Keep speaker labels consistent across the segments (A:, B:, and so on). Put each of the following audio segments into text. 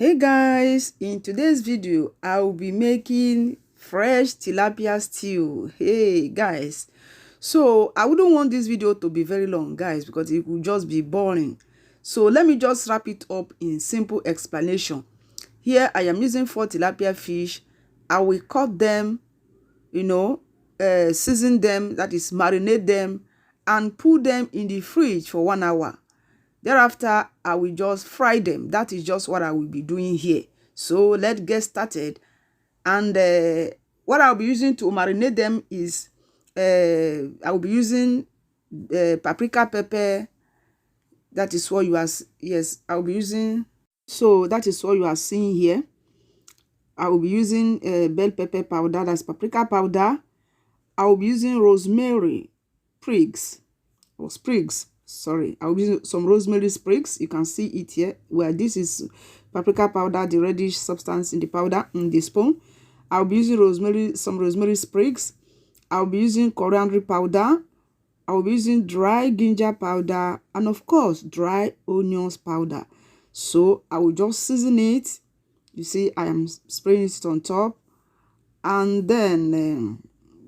A: Hey guys, in today's video I will be making fresh tilapia stew. Hey guys, so I wouldn't want this video to be very long guys because it will just be boring. So let me just wrap it up in simple explanation. Here I am using 4 tilapia fish. I will cut them, season them, that is marinate them, and put them in the fridge for 1 hour. Thereafter, I will just fry them. That is just what I will be doing here. So let's get started. And what I'll be using to marinate them is I will be using paprika pepper. That is what you are, yes, I'll be using. So that is what you are seeing here. I will be using bell pepper powder, that's paprika powder. I will be using rosemary sprigs. Sorry, I'll be using some rosemary sprigs. You can see it here, where this is paprika powder, the reddish substance in the powder in the spoon. I'll be using some rosemary sprigs. I'll be using coriander powder. I'll be using dry ginger powder, and of course dry onions powder. So I will just season it. You see, I am spraying it on top, and then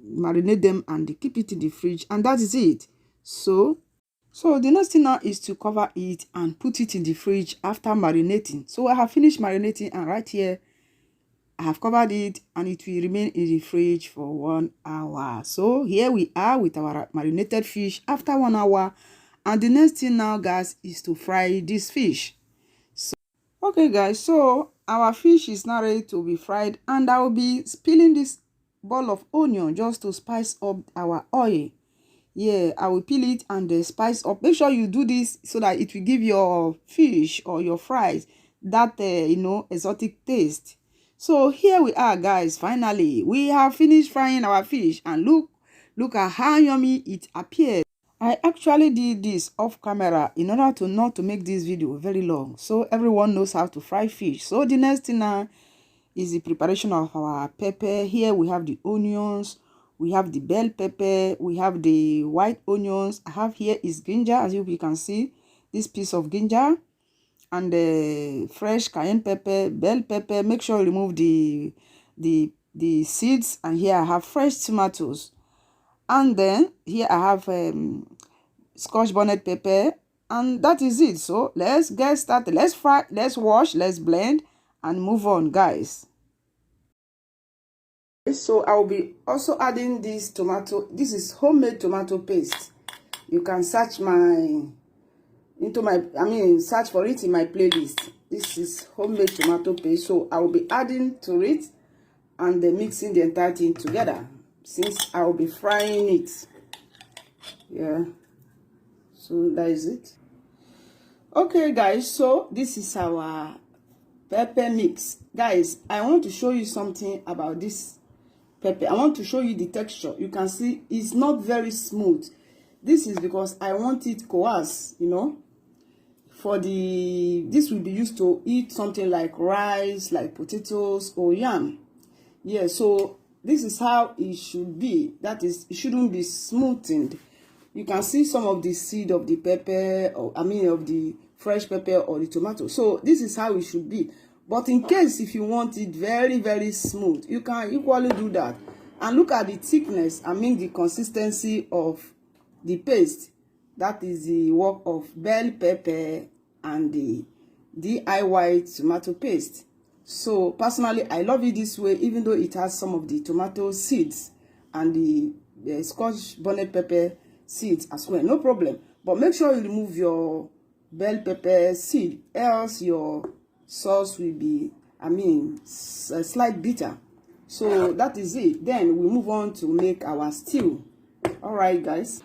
A: marinate them and keep it in the fridge, and that is it. So the next thing now is to cover it and put it in the fridge after marinating. So I have finished marinating, and right here I have covered it, and it will remain in the fridge for 1 hour. So here we are with our marinated fish after 1 hour, and the next thing now guys is to fry this fish. So okay guys, so our fish is now ready to be fried, and I will be peeling this ball of onion just to spice up our oil. Yeah, I will peel it and spice up. Make sure you do this so that it will give your fish or your fries that exotic taste. So here we are guys, finally we have finished frying our fish, and look at how yummy it appears. I actually did this off camera in order to not to make this video very long, so everyone knows how to fry fish. So the next thing now is the preparation of our pepper. Here we have the onions, we have the bell pepper, we have the white onions. I have here is ginger, as you can see, this piece of ginger, and the fresh cayenne pepper, bell pepper. Make sure you remove the seeds. And here I have fresh tomatoes, and then here I have scotch bonnet pepper, and that is it. So let's get started. Let's fry, let's wash, let's blend, and move on guys. So I will be also adding this tomato. This is homemade tomato paste. You can search search for it in my playlist. This is homemade tomato paste. So I will be adding to it and then mixing the entire thing together, since I will be frying it. Yeah, so that is it. Okay guys, so this is our pepper mix. Guys, I want to show you something about this pepper. I want to show you the texture. You can see it's not very smooth. This is because I want it coarse, for this will be used to eat something like rice, like potatoes or yam. Yeah, so this is how it should be. That is, it shouldn't be smoothened. You can see some of the seed of the pepper, or of the fresh pepper or the tomato. So this is how it should be. But in case if you want it very, very smooth, you can equally do that. And look at the thickness, the consistency of the paste. That is the work of bell pepper and the DIY tomato paste. So personally, I love it this way, even though it has some of the tomato seeds and the scotch bonnet pepper seeds as well. No problem. But make sure you remove your bell pepper seed, else your sauce will be a slight bitter. So that is it. Then we move on to make our stew. All right guys.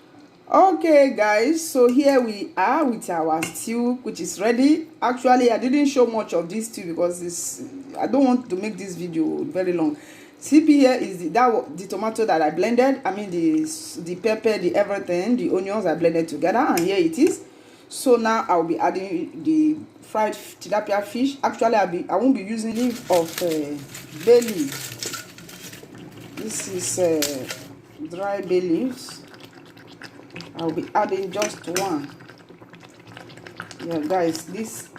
A: Okay guys, so here we are with our stew, which is ready. Actually, I didn't show much of this stew because I don't want to make this video very long. See, here is the tomato that I blended. The pepper, the everything, the onions I blended together, and here it is. So now I'll be adding the fried tilapia fish. Actually, I won't be using leaf of bay leaf. This is dry bay leaves. I'll be adding just one. Yeah guys, this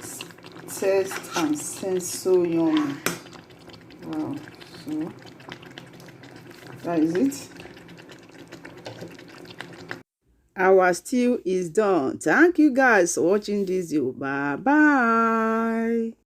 A: taste and sense so yummy. Wow. So that is it. Our stew is done. Thank you guys for watching this video. Bye bye.